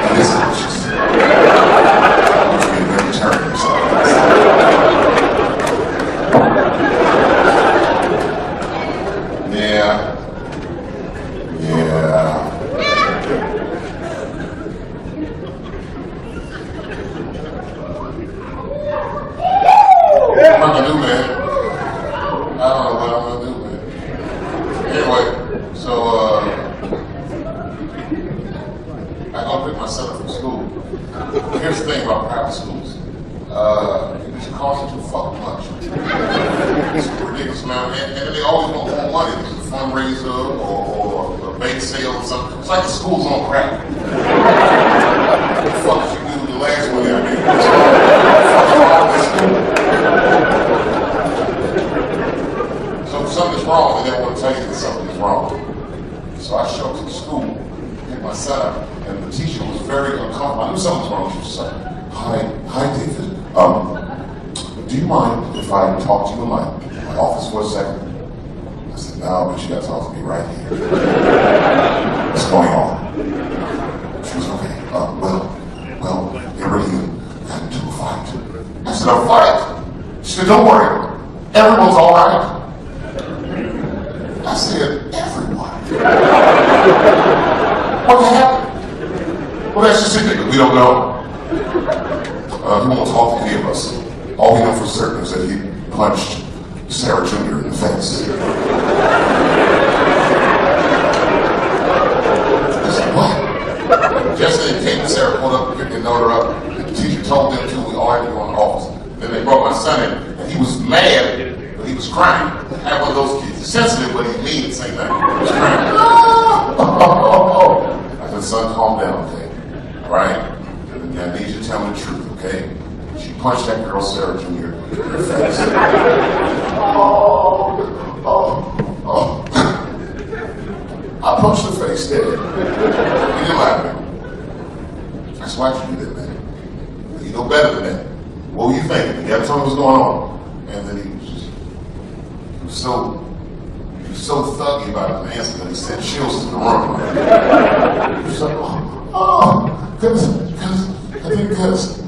It is delicious. You get a good return. Here's the thing about private schools. It just costs you too fucking much. It's a ridiculous amount. And they always want more money. There's a fundraiser or a bake sale or something. It's like the school's on crack. What the fuck did you do with the last money I gave you? So if something's wrong, they never want to tell you that something's wrong. So I showed up to the school, picked my son up, and the teacher was very uncomfortable. I knew something was wrong. She was like, hi, David. Do you mind if I talk to you in my office for a second? I said, no, but you gotta talk to me right here. What's going on? She was okay. Well, they really got into a fight. I said, a fight? She said, don't worry. Everyone's all right. I said, everyone? What happened? Well, that's just it. We don't know. He won't talk to any of us. All we know for certain is that he punched Sarah Jr. in the face. I said, what? Yesterday, Kate and Sarah pulled up and picked their daughter up. The teacher told them to. We all had to go in the office. Then they brought my son in, and he was mad, but he was crying. I had one of those kids. He's sensitive, but he's mean at the same time. He was crying. I said, son, calm down, okay? All right? I need you to tell me the truth, okay? She punched that girl, Sarah Jr., in her face. I punched her face, Dad. He didn't laugh. That's why you did that, man. You know better than that. What were you thinking? You gotta tell me what's going on. And then he was so thuggy about his answer that he sent chills to the room. He was like, because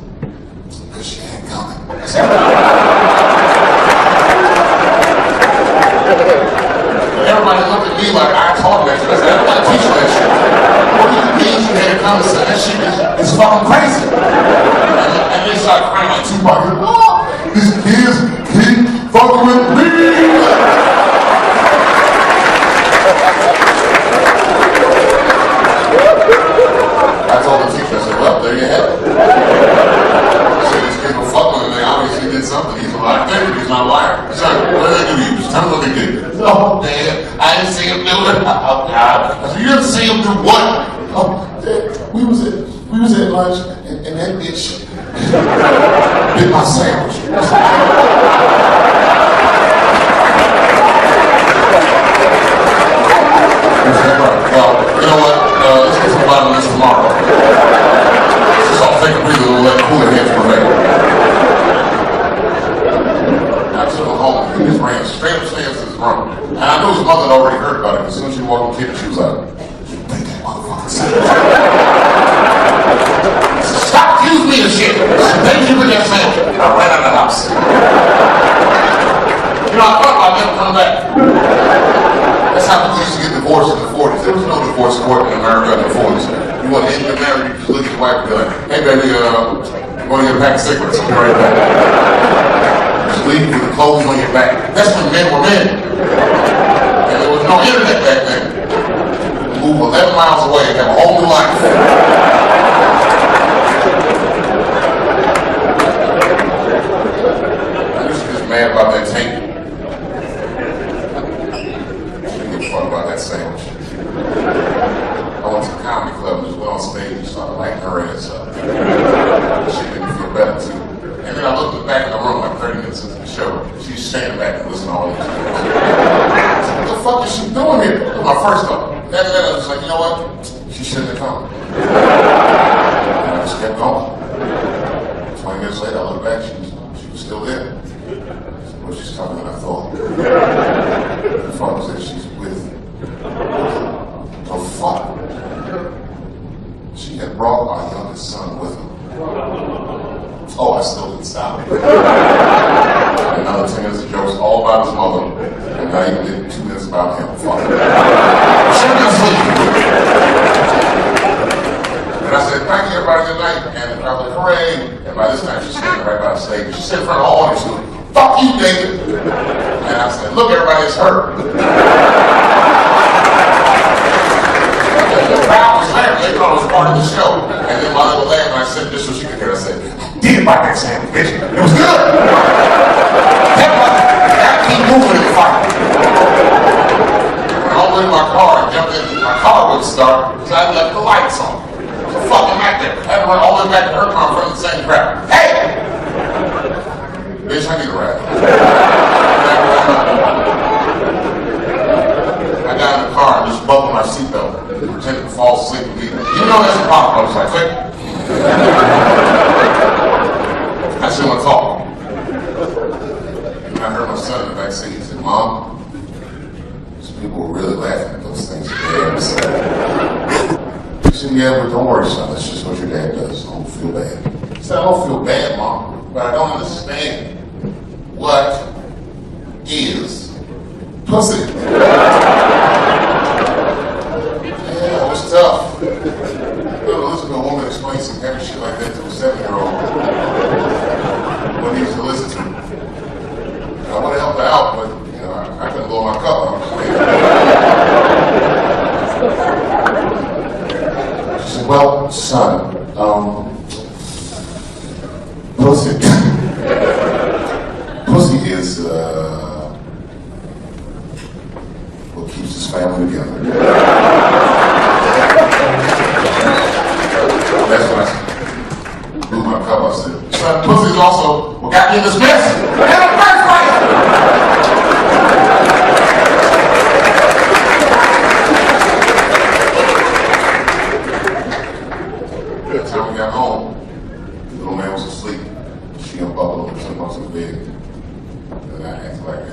she ain't coming. Everybody looked at me like I taught that shit. I said, I don't teach that shit. What do you mean you had a conversation? That shit is fucking crazy. And they started crying like Tupac. These kids keep fucking with me. I told the teacher, I said, well, there you have it. I said, these kids were fucking with me. They obviously did something. He's a liar. He's not a liar. Son, what did they do to you? Just tell me what they did. Oh, Dad, I didn't see him do it. I said, you didn't see him do what? Oh, Dad, we was at lunch, and that bitch bit my sandwich. Well, you know what? Let's get some bottom of this tomorrow. Let's just all take a breather and let cooler heads prevail. I took him home and he just ran straight upstairs to his room. And I knew his mother had already heard about it. As soon as she walked in the kitchen, she was like, "Take that motherfucking sandwich." Stop accusing me of shit. Thank you for that sandwich. I ran out of the house. You know, I thought about never coming back. That's how people used to get divorced in the 40s. There was no divorce court in America in the 40s. You want to end the marriage, you just look at your wife and be like, "Hey baby, you want to get a pack of cigarettes? I'll be right back." Just leave with the clothes on your back. That's when men were men. And there was no internet back then. Move 11 miles away and have a whole new life. I used to get mad about that tape. About that sandwich. I went to the comedy club and just went on stage and started lighting her ass up. She made me feel better too. And then I looked at the back of the room like 30 minutes into the show. She's standing back and listening to all these things. What the fuck is she doing here? That was my first thought. After that, I was like, you know what? She shouldn't have come. And I just kept going. 20 minutes later, I looked back, she was still there. Well, she's tougher than I thought. The fuck was that she's with? The fuck? She had brought our youngest son with her. Oh, I still didn't stop. Another 10 minutes of jokes all about his mother, and not even did 2 minutes about him. Fuck. And I said, "Thank you, everybody, good night." And the crowd was like, "Hooray!" And by this time, she's standing right by the stage. She said in front of the audience, she goes, "Fuck you, David." And I said, "Look, everybody, it's her." The crowd was laughing. They thought it was part of the show. And then while they were laughing, I said, this so she could hear. I said, "Did it like that sandwich, bitch. It was good." That keep moving in the fight. When I went in my car and jumped in, my car wouldn't start because I left the lights on. So fucking back there. I had to run all the way back to her car in front of the same crowd. "Hey! Bitch, I need a ride." I got in the car and just buckled my seatbelt and pretended to fall asleep immediately. You know that's a problem. I was like, "Wait." I shouldn't have talked. And I heard my son in the back seat. He said, "Mom, these people were really laughing at those things your dad said." He said, "Yeah, but don't worry, son. That's just what your dad does. Don't feel bad." I said, "I don't feel bad, Mom, but I don't understand. What is pussy?" Yeah, it was tough. You know, listen to a woman explain some heavy shit like that to a 7-year-old. What he used to listen to. I would have helped her out, but you know, I couldn't blow my cup. She said, "Well, son, pussy. Pussy is what keeps his family together." That's when I blew my cup. I said, "Son, pussy is also what got me in this mess in the first place." the time we got home, the little man was asleep. She unbuckled him, took him up to the bed. And I acted like, I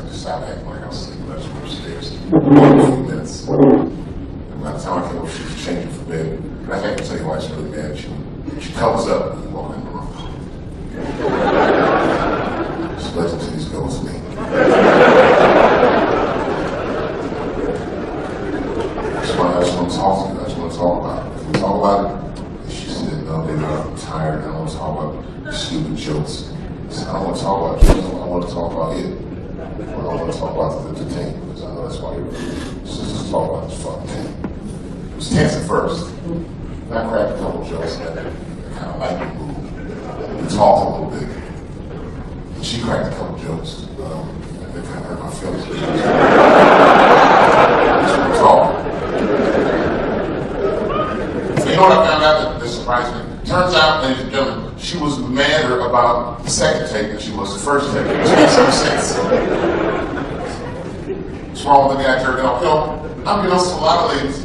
just stopped acting like I was sleeping. I just went upstairs. A few minutes. And by the time I came over, she was changing for bed. And I can't even tell you why she's really mad at you. She covers up and walks in the room. She lets the titties go with me. I just want to talk to you. I just want to talk about it. Can we talk about it? She said, no, baby, I'm tired. I don't want to talk about stupid jokes. I said, I don't want to talk about jokes. I want to talk about it. I don't want to talk about the thing, because I know that's why you're here. So let's just talk about this fucking thing. It was tense at first. And I cracked a couple jokes and that kind of like me move. We talked a little bit. And she cracked a couple jokes. And it kind of hurt my feelings. We talked. You know what I found out that surprised me? Turns out, ladies and gentlemen, she was madder about the second take than she was the first take. Which makes some sense. What's wrong with the guy jerking off? You know, I'm getting to a lot of ladies.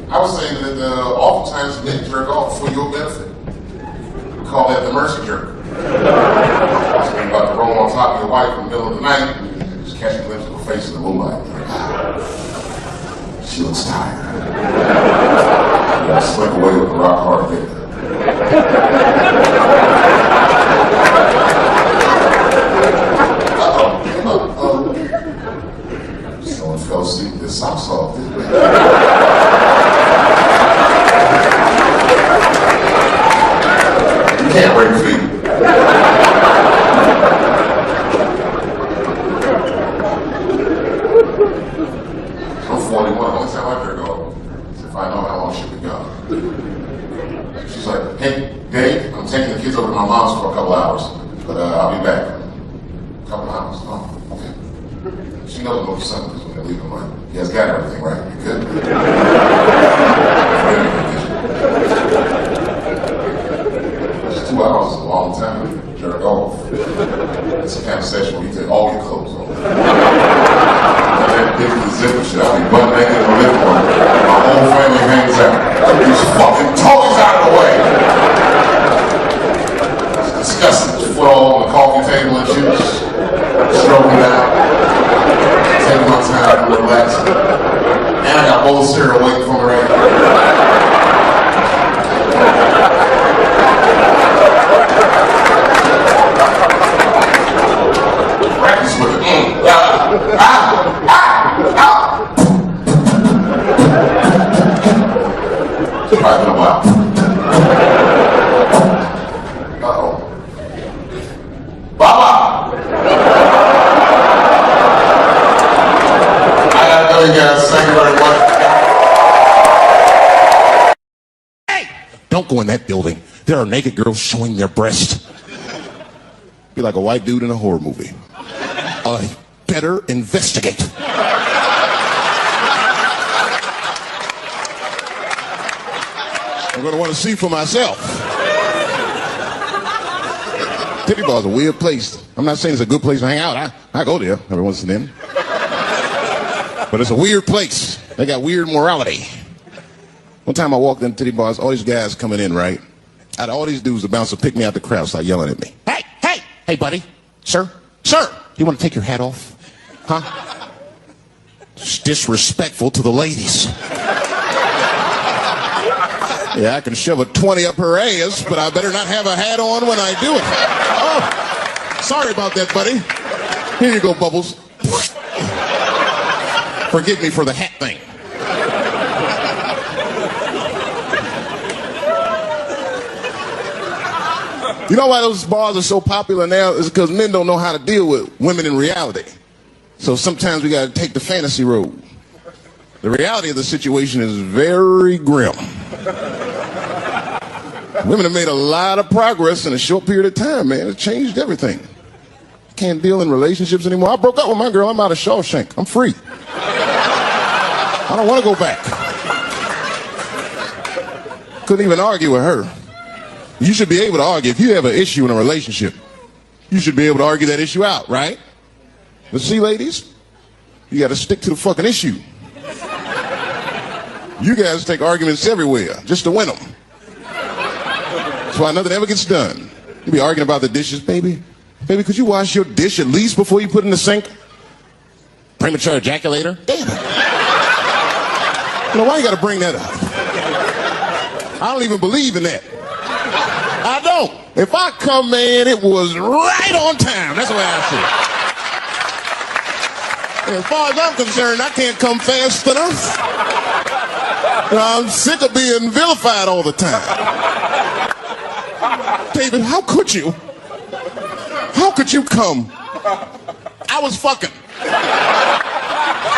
I was saying that oftentimes men jerk off for your benefit. We call that the mercy jerk. I was thinking about the roll on top of your wife in the middle of the night, just catch a glimpse of her face in the moonlight. She looks tired. Slip away with the rock hard victor. Someone fell asleep with their socks off. You can't break feet. I'm 41. The only time I jerk off is if I know how long she'll be gone. She's like, hey, Dave, I'm taking the kids over to my mom's for a couple hours, but I'll be back. A couple hours? Oh, okay. She knows what son because when they leave, I'm like, you guys got everything, right? You good? It's 2 hours is a long time to jerk off. It's the kind of session where you take all your clothes off. That big zipper shit, I'll be butt naked in the living room. My whole family hangs out. These fucking toys out of the way. It's disgusting. Just foot all on the coffee table and shit. Stroking down. Taking my time to relax. And I got a bowl of cereal waiting for me right now. Practice with it. Probably been a while. Uh-oh. Baba! I gotta go, you guys. Thank you very much. Hey! Don't go in that building. There are naked girls showing their breast. Be like a white dude in a horror movie. I better investigate. I'm going to want to see for myself. Titty bar is a weird place. I'm not saying it's a good place to hang out. I go there every once and then. But it's a weird place. They got weird morality. One time I walked in titty bars, all these guys coming in, right? Out of all these dudes, the bouncer picked me out the crowd, started yelling at me. Hey, buddy. Sir, you want to take your hat off? Huh? It's disrespectful to the ladies. Yeah, I can shove a 20 up her ass, but I better not have a hat on when I do it. Oh, sorry about that, buddy. Here you go, Bubbles. Forgive me for the hat thing. You know why those bars are so popular now? Is because men don't know how to deal with women in reality. So sometimes we got to take the fantasy road. The reality of the situation is very grim. Women have made a lot of progress in a short period of time, man. It changed everything. Can't deal in relationships anymore. I broke up with my girl. I'm out of Shawshank. I'm free. I don't want to go back. Couldn't even argue with her. You should be able to argue. If you have an issue in a relationship, you should be able to argue that issue out, right? But see, ladies, you got to stick to the fucking issue. You guys take arguments everywhere just to win them. That's why nothing ever gets done. You be arguing about the dishes, baby. Baby, could you wash your dish at least before you put it in the sink? Premature ejaculator? Damn it. You know, why you gotta bring that up? I don't even believe in that. I don't. If I come, man, it was right on time. That's the way I see it. As far as I'm concerned, I can't come fast enough. I'm sick of being vilified all the time. David, how could you? How could you come? I was fucking.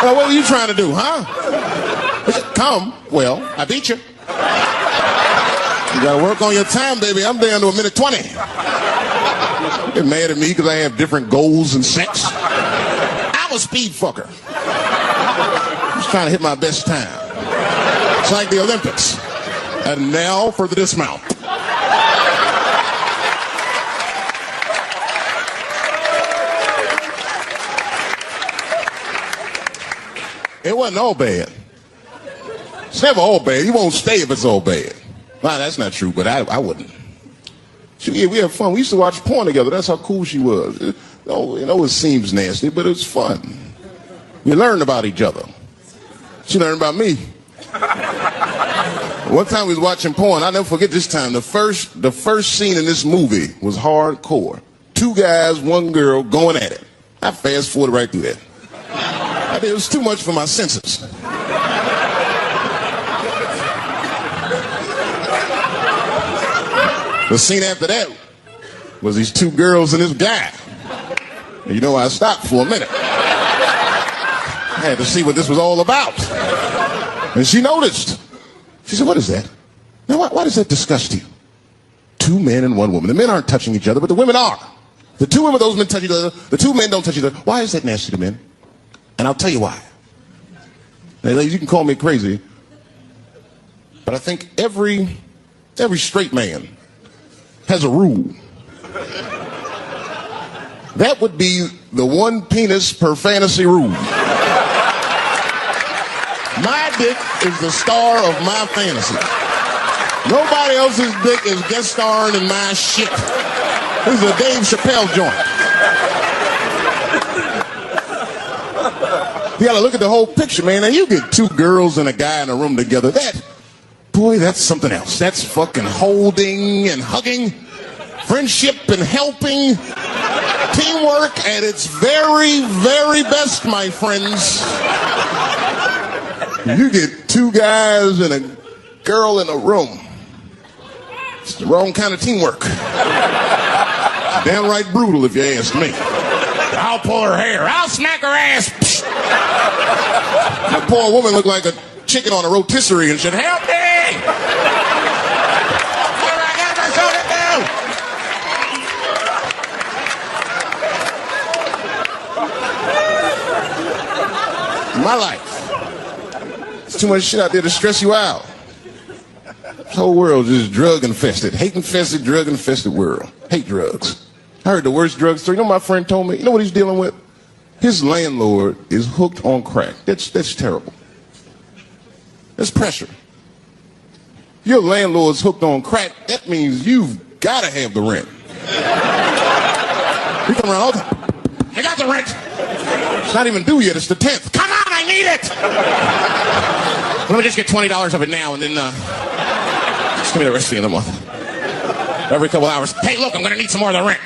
What were you trying to do, huh? Come. Well, I beat you. You gotta work on your time, baby. I'm down to 1:20. Get mad at me because I have different goals in sex. I'm a speed fucker. Just trying to hit my best time. It's like the Olympics. And now for the dismount. It wasn't all bad. It's never all bad. You won't stay if it's all bad. Well, that's not true, but I wouldn't. We had fun. We used to watch porn together. That's how cool she was. You know, it seems nasty, but it's fun. We learned about each other. She learned about me. One time we was watching porn. I'll never forget this time. The first scene in this movie was hardcore. 2 guys, 1 girl going at it. I fast forwarded right through that. It was too much for my senses. The scene after that was these 2 girls and this guy. And you know, I stopped for a minute. I had to see what this was all about. And she noticed. She said, what is that? Now, why does that disgust you? 2 men and 1 woman. The men aren't touching each other, but the women are. The 2 women, those men touch each other. The 2 men don't touch each other. Why is that nasty to men? And I'll tell you why. Now, ladies, you can call me crazy, but I think every straight man has a rule. That would be the 1 penis per fantasy rule. My dick is the star of my fantasy. Nobody else's dick is guest starring in my shit. This is a Dave Chappelle joint. You gotta look at the whole picture, man. Now you get 2 girls and a guy in a room together. Boy, that's something else. That's fucking holding and hugging, friendship and helping, teamwork at its very, very best, my friends. You get 2 guys and a girl in a room. It's the wrong kind of teamwork. Downright brutal, if you ask me. I'll pull her hair. I'll smack her ass. The poor woman looked like a chicken on a rotisserie and said, help me! What I got to do? My life. There's too much shit out there to stress you out. This whole world is drug infested. Hate infested, drug infested world. Hate drugs. I heard the worst drug story. You know what my friend told me? You know what he's dealing with? His landlord is hooked on crack. That's terrible. That's pressure. Your landlord's hooked on crack. That means you've got to have the rent. You come around all the time. I got the rent. It's not even due yet. It's the 10th. Come on, I need it. Let me just get $20 of it now and then just give me the rest of the month. Every couple hours. Hey, look, I'm going to need some more of the rent.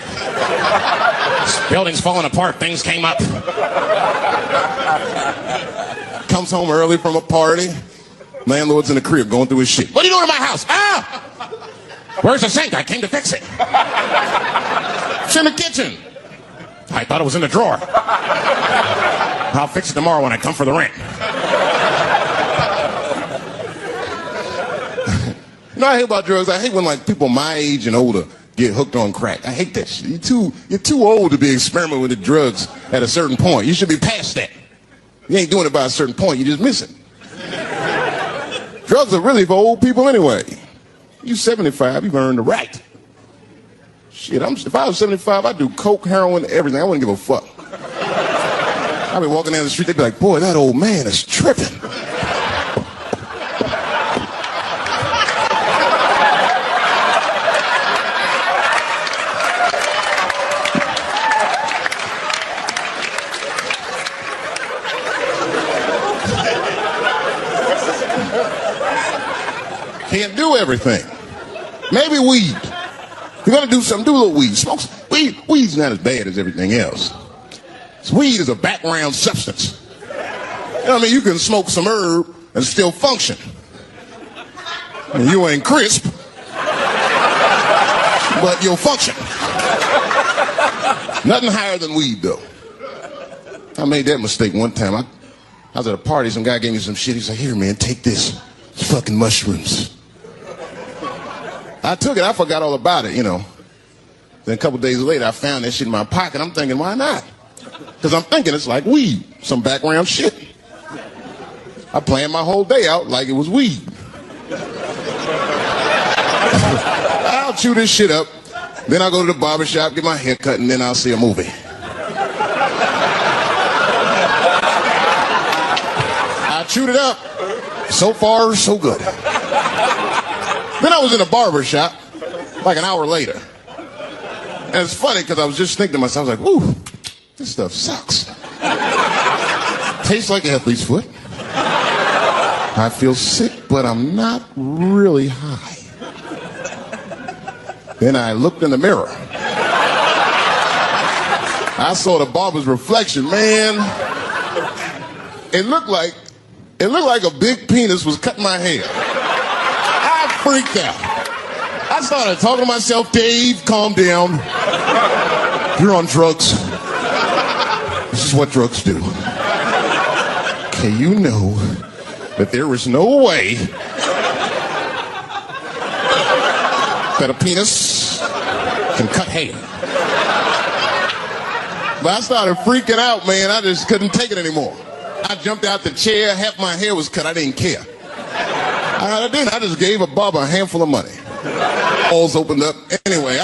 This building's falling apart. Things came up. Comes home early from a party. Landlord's in the crib going through his shit. What are you doing in my house? Ah! Where's the sink? I came to fix it. It's in the kitchen. I thought it was in the drawer. I'll fix it tomorrow when I come for the rent. You know what I hate about drugs? I hate when like people my age and older get hooked on crack. I hate that shit. You're too old to be experimenting with the drugs at a certain point. You should be past that. You ain't doing it by a certain point. You just miss it. Drugs are really for old people anyway. You 75, you've earned the right. Shit, if I was 75, I'd do coke, heroin, everything. I wouldn't give a fuck. I'd be walking down the street, they'd be like, boy, that old man is tripping. everything. Maybe weed. If you're gonna do something, do a little weed. Smoke some weed. Weed's not as bad as everything else. Weed is a background substance. You know what I mean? You can smoke some herb and still function. And you ain't crisp, but you'll function. Nothing higher than weed, though. I made that mistake one time. I was at a party, some guy gave me some shit. He's like, here, man, take this. It's fucking mushrooms. I took it, I forgot all about it, you know. Then a couple days later, I found that shit in my pocket. I'm thinking, why not? Because I'm thinking it's like weed, some background shit. I planned my whole day out like it was weed. I'll chew this shit up, then I'll go to the barbershop, get my hair cut, and then I'll see a movie. I chewed it up. So far, so good. Then I was in a barbershop like an hour later. And it's funny because I was just thinking to myself, I was like, ooh, this stuff sucks. Tastes like athlete's foot. I feel sick, but I'm not really high. Then I looked in the mirror. I saw the barber's reflection, man. It looked like a big penis was cutting my hair. I freaked out. I started talking to myself, Dave, calm down. You're on drugs. This is what drugs do. Okay, you know that there is no way that a penis can cut hair. But I started freaking out, man. I just couldn't take it anymore. I jumped out the chair, half my hair was cut, I didn't care. I just gave a barber a handful of money. Balls opened up. Anyway,